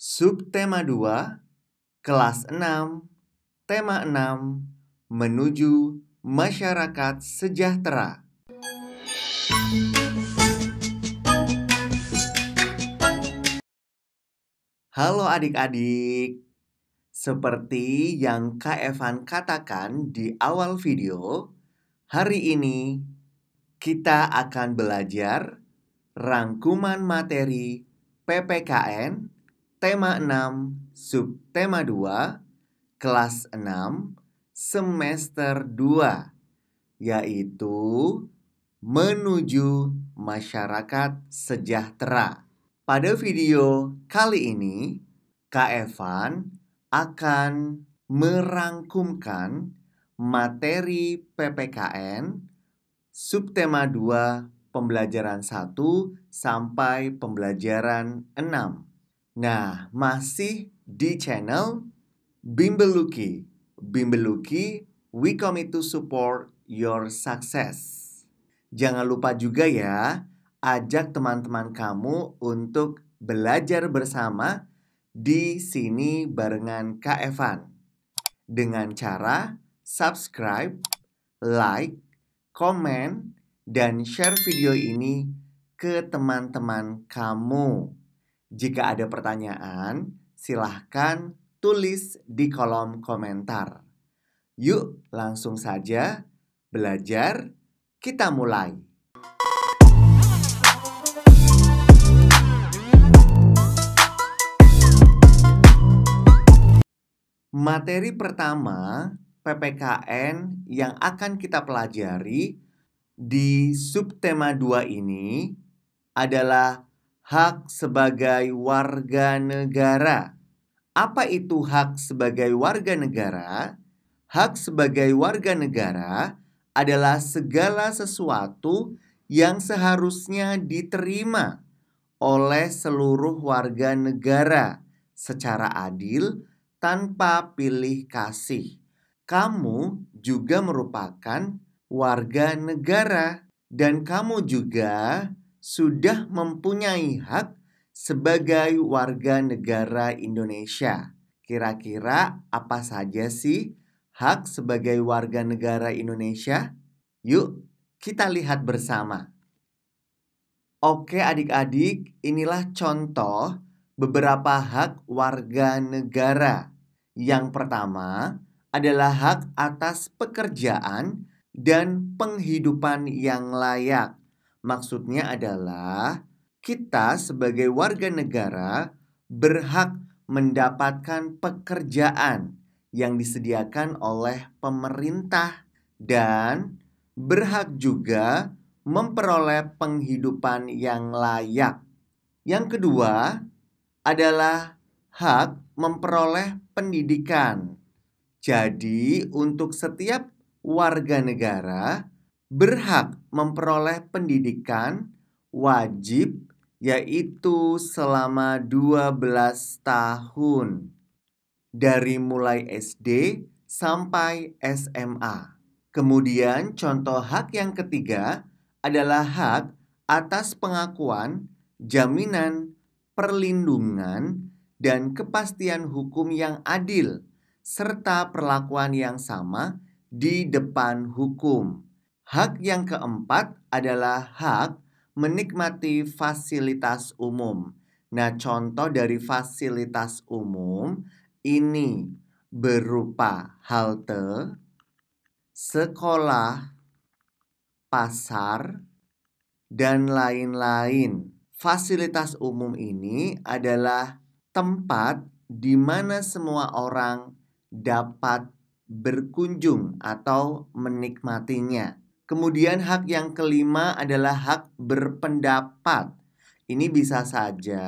Subtema 2, kelas 6, tema 6, menuju masyarakat sejahtera. Halo adik-adik, seperti yang Kak Evan katakan di awal video, hari ini kita akan belajar rangkuman materi PPKN tema 6 subtema 2 kelas 6 semester 2, yaitu menuju masyarakat sejahtera. Pada video kali ini, Kak Evan akan merangkumkan materi PPKN subtema 2 pembelajaran 1 sampai pembelajaran 6. Nah, masih di channel Bimbeluki. Bimbeluki, we commit to support your success. Jangan lupa juga ya, ajak teman-teman kamu untuk belajar bersama di sini barengan Kak Evan. Dengan cara subscribe, like, komen, dan share video ini ke teman-teman kamu. Jika ada pertanyaan, silahkan tulis di kolom komentar. Yuk, langsung saja belajar. Kita mulai. Materi pertama PPKN yang akan kita pelajari di subtema 2 ini adalah hak sebagai warga negara. Apa itu hak sebagai warga negara? Hak sebagai warga negara adalah segala sesuatu yang seharusnya diterima oleh seluruh warga negara secara adil tanpa pilih kasih. Kamu juga merupakan warga negara dan kamu juga sudah mempunyai hak sebagai warga negara Indonesia. Kira-kira apa saja sih hak sebagai warga negara Indonesia? Yuk, kita lihat bersama. Oke adik-adik, inilah contoh beberapa hak warga negara. Yang pertama adalah hak atas pekerjaan dan penghidupan yang layak. Maksudnya adalah kita sebagai warga negara berhak mendapatkan pekerjaan yang disediakan oleh pemerintah dan berhak juga memperoleh penghidupan yang layak. Yang kedua adalah hak memperoleh pendidikan. Jadi, untuk setiap warga negara berhak memperoleh pendidikan wajib, yaitu selama 12 tahun. Dari mulai SD sampai SMA. Kemudian contoh hak yang ketiga adalah hak atas pengakuan, jaminan, perlindungan, dan kepastian hukum yang adil, serta perlakuan yang sama di depan hukum. Hak yang keempat adalah hak menikmati fasilitas umum. Nah, contoh dari fasilitas umum ini berupa halte, sekolah, pasar, dan lain-lain. Fasilitas umum ini adalah tempat di mana semua orang dapat berkunjung atau menikmatinya. Kemudian hak yang kelima adalah hak berpendapat. Ini bisa saja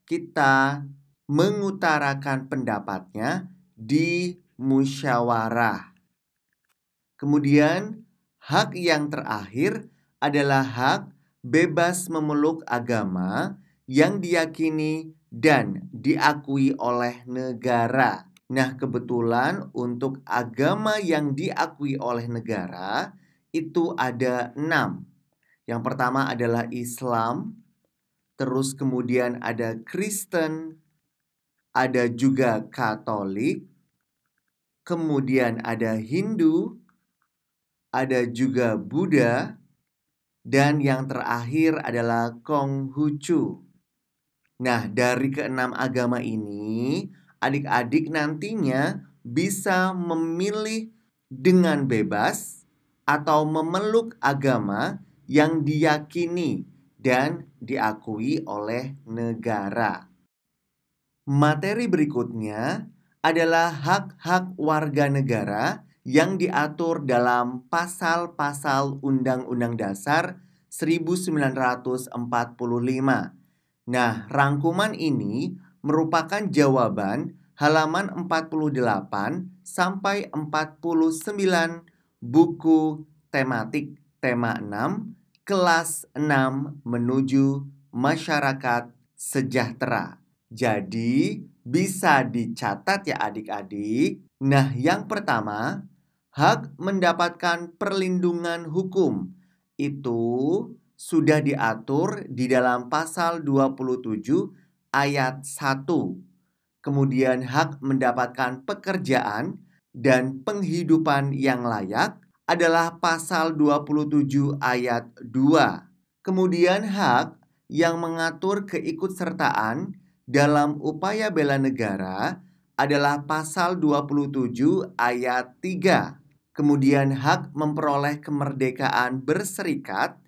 kita mengutarakan pendapatnya di musyawarah. Kemudian hak yang terakhir adalah hak bebas memeluk agama yang diyakini dan diakui oleh negara. Nah, kebetulan untuk agama yang diakui oleh negara itu ada 6. Yang pertama adalah Islam, terus kemudian ada Kristen, ada juga Katolik, kemudian ada Hindu, ada juga Buddha, dan yang terakhir adalah Konghucu. Nah, dari keenam agama ini, adik-adik nantinya bisa memilih dengan bebas atau memeluk agama yang diyakini dan diakui oleh negara. Materi berikutnya adalah hak-hak warga negara yang diatur dalam pasal-pasal Undang-Undang Dasar 1945. Nah, rangkuman ini merupakan jawaban halaman 48 sampai 49 buku tematik tema 6 kelas 6 menuju masyarakat sejahtera. Jadi, bisa dicatat ya adik-adik. Nah, yang pertama, hak mendapatkan perlindungan hukum. Itu sudah diatur di dalam pasal 27 ayat 1. Kemudian hak mendapatkan pekerjaan dan penghidupan yang layak adalah pasal 27 ayat 2. Kemudian hak yang mengatur keikutsertaan dalam upaya bela negara adalah pasal 27 ayat 3. Kemudian hak memperoleh kemerdekaan berserikat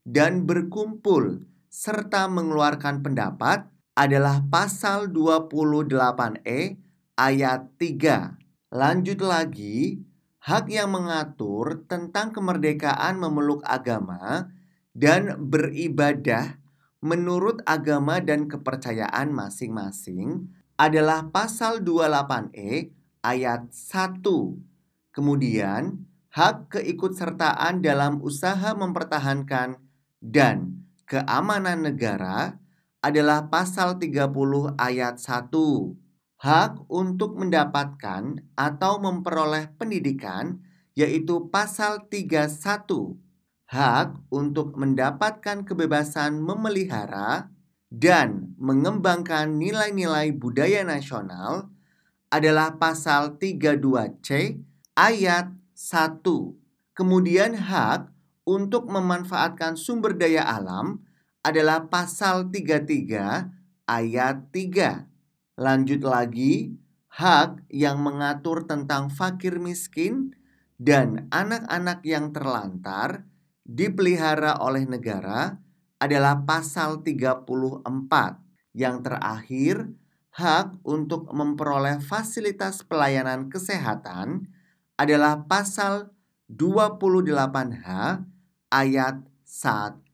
dan berkumpul serta mengeluarkan pendapat adalah pasal 28E ayat 3. Lanjut lagi, hak yang mengatur tentang kemerdekaan memeluk agama dan beribadah menurut agama dan kepercayaan masing-masing adalah pasal 28E ayat 1. Kemudian, hak keikutsertaan dalam usaha mempertahankan dan keamanan negara adalah pasal 30 ayat 1. Hak untuk mendapatkan atau memperoleh pendidikan yaitu pasal 31. Hak untuk mendapatkan kebebasan memelihara dan mengembangkan nilai-nilai budaya nasional adalah pasal 32C ayat 1. Kemudian hak untuk memanfaatkan sumber daya alam adalah pasal 33 ayat 3. Lanjut lagi, hak yang mengatur tentang fakir miskin dan anak-anak yang terlantar dipelihara oleh negara adalah pasal 34. Yang terakhir, hak untuk memperoleh fasilitas pelayanan kesehatan adalah pasal 28H ayat 1.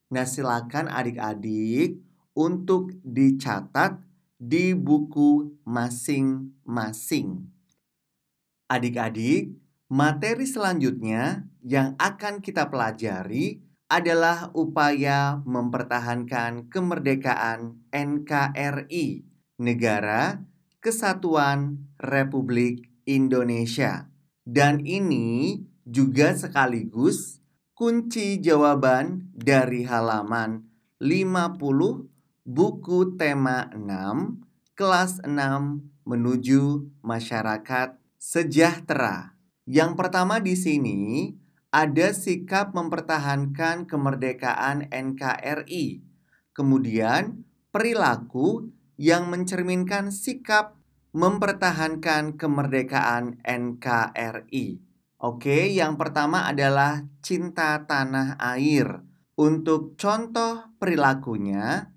Nah, silakan adik-adik untuk dicatat di buku masing-masing. Adik-adik, materi selanjutnya yang akan kita pelajari adalah upaya mempertahankan kemerdekaan NKRI, Negara Kesatuan Republik Indonesia. Dan ini juga sekaligus kunci jawaban dari halaman 50 buku tema 6 kelas 6 menuju masyarakat sejahtera. Yang pertama di sini ada sikap mempertahankan kemerdekaan NKRI. Kemudian perilaku yang mencerminkan sikap mempertahankan kemerdekaan NKRI. Oke, yang pertama adalah cinta tanah air. Untuk contoh perilakunya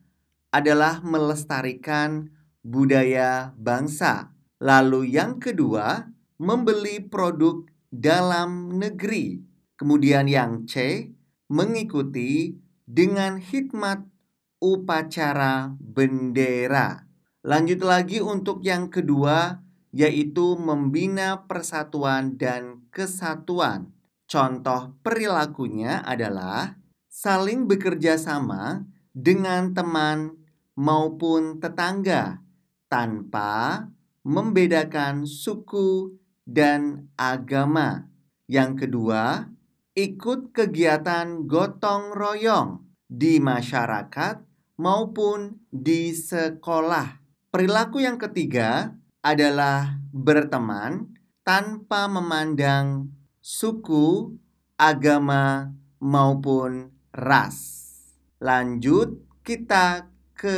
adalah melestarikan budaya bangsa. Lalu yang kedua, membeli produk dalam negeri. Kemudian yang C, mengikuti dengan khidmat upacara bendera. Lanjut lagi untuk yang kedua, yaitu membina persatuan dan kesatuan. Contoh perilakunya adalah saling bekerja sama dengan teman maupun tetangga tanpa membedakan suku dan agama. Yang kedua, ikut kegiatan gotong royong di masyarakat maupun di sekolah. Perilaku yang ketiga adalah berteman tanpa memandang suku, agama, maupun ras. Lanjut, kita ke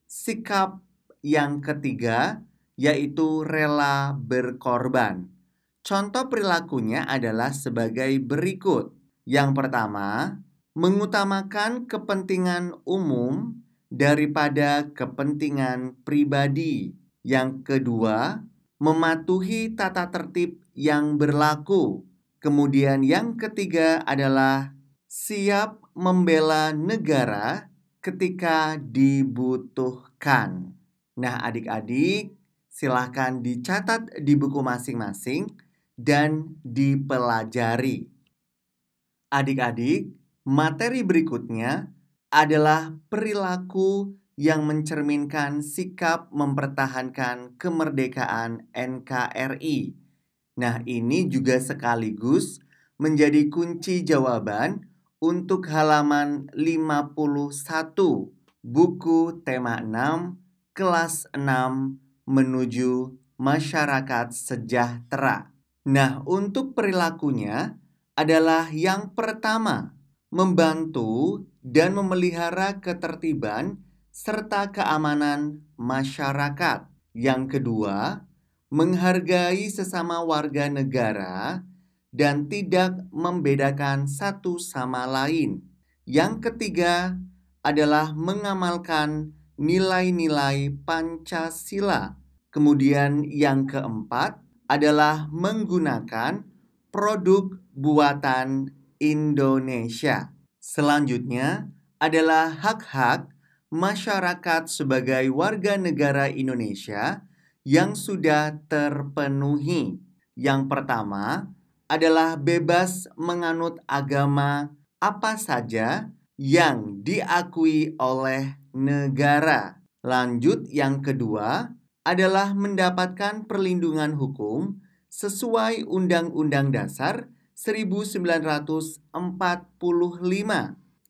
sikap yang ketiga, yaitu rela berkorban. Contoh perilakunya adalah sebagai berikut. Yang pertama, mengutamakan kepentingan umum daripada kepentingan pribadi. Yang kedua, mematuhi tata tertib yang berlaku. Kemudian yang ketiga adalah siap membela negara ketika dibutuhkan. Nah, adik-adik, silahkan dicatat di buku masing-masing dan dipelajari. Adik-adik, materi berikutnya adalah perilaku yang mencerminkan sikap mempertahankan kemerdekaan NKRI. Nah, ini juga sekaligus menjadi kunci jawaban untuk halaman 51, buku tema 6, kelas 6, menuju masyarakat sejahtera. Nah, untuk perilakunya adalah yang pertama, membantu dan memelihara ketertiban serta keamanan masyarakat. Yang kedua, menghargai sesama warga negara dan tidak membedakan satu sama lain. Yang ketiga adalah mengamalkan nilai-nilai Pancasila. Kemudian yang keempat adalah menggunakan produk buatan Indonesia. Selanjutnya adalah hak-hak masyarakat sebagai warga negara Indonesia yang sudah terpenuhi. Yang pertama adalah bebas menganut agama apa saja yang diakui oleh negara. Lanjut, yang kedua adalah mendapatkan perlindungan hukum sesuai Undang-Undang Dasar 1945.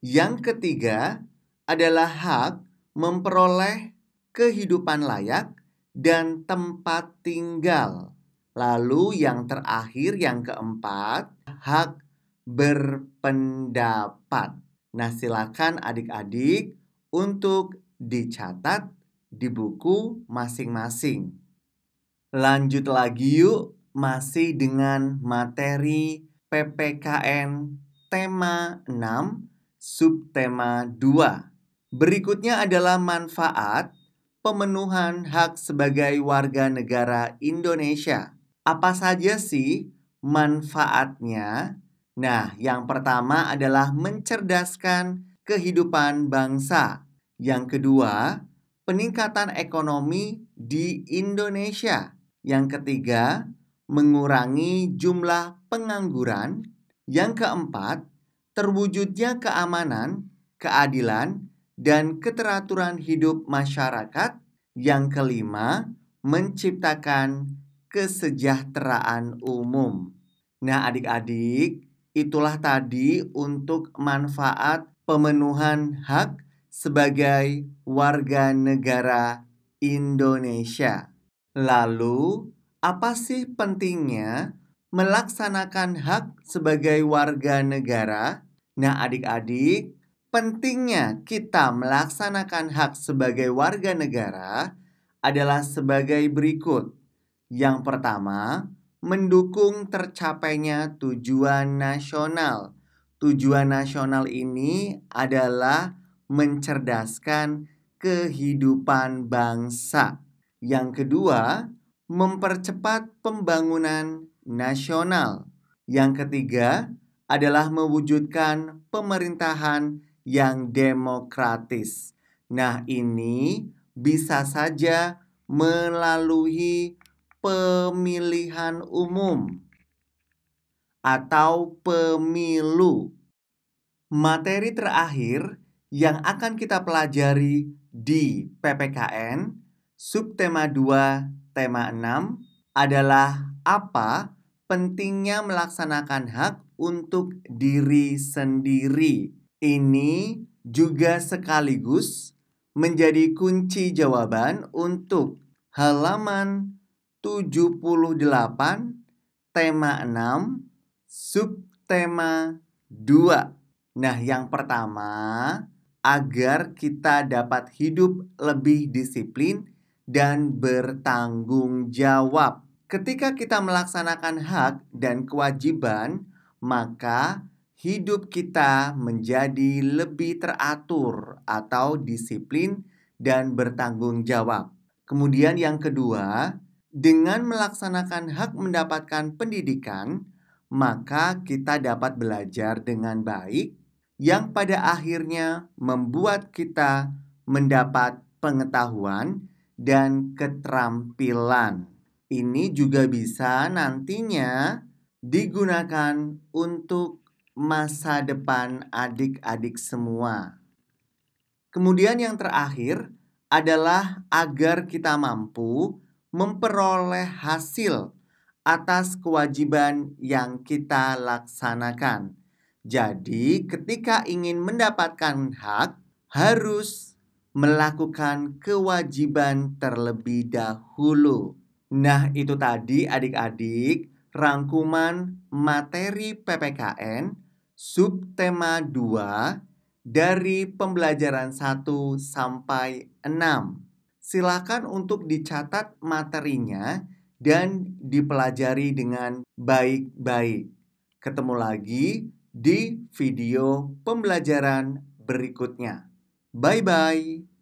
Yang ketiga adalah hak memperoleh kehidupan layak dan tempat tinggal. Lalu yang terakhir, yang keempat, hak berpendapat. Nah, silakan adik-adik untuk dicatat di buku masing-masing. Lanjut lagi yuk, masih dengan materi PPKN tema 6, subtema 2. Berikutnya adalah manfaat pemenuhan hak sebagai warga negara Indonesia. Apa saja sih manfaatnya? Nah, yang pertama adalah mencerdaskan kehidupan bangsa. Yang kedua, peningkatan ekonomi di Indonesia. Yang ketiga, mengurangi jumlah pengangguran. Yang keempat, terwujudnya keamanan, keadilan, dan keteraturan hidup masyarakat. Yang kelima, menciptakan kesejahteraan umum. Nah, adik-adik, itulah tadi untuk manfaat pemenuhan hak sebagai warga negara Indonesia. Lalu, apa sih pentingnya melaksanakan hak sebagai warga negara? Nah, adik-adik, pentingnya kita melaksanakan hak sebagai warga negara adalah sebagai berikut. Yang pertama, mendukung tercapainya tujuan nasional. Tujuan nasional ini adalah mencerdaskan kehidupan bangsa. Yang kedua, mempercepat pembangunan nasional. Yang ketiga adalah mewujudkan pemerintahan yang demokratis. Nah, ini bisa saja melalui pemilihan umum atau pemilu. Materi terakhir yang akan kita pelajari di PPKN subtema 2 tema 6 adalah apa pentingnya melaksanakan hak untuk diri sendiri. Ini juga sekaligus menjadi kunci jawaban untuk halaman 78, tema 6, subtema 2. Nah, yang pertama, agar kita dapat hidup lebih disiplin dan bertanggung jawab. Ketika kita melaksanakan hak dan kewajiban, maka hidup kita menjadi lebih teratur atau disiplin dan bertanggung jawab. Kemudian yang kedua, dengan melaksanakan hak mendapatkan pendidikan, maka kita dapat belajar dengan baik yang pada akhirnya membuat kita mendapat pengetahuan dan keterampilan. Ini juga bisa nantinya digunakan untuk masa depan adik-adik semua. Kemudian yang terakhir adalah agar kita mampu memperoleh hasil atas kewajiban yang kita laksanakan. Jadi, ketika ingin mendapatkan hak, harus melakukan kewajiban terlebih dahulu. Nah, itu tadi adik-adik rangkuman materi PPKN subtema 2 dari pembelajaran 1 sampai 6. Silakan untuk dicatat materinya dan dipelajari dengan baik-baik. Ketemu lagi di video pembelajaran berikutnya. Bye-bye.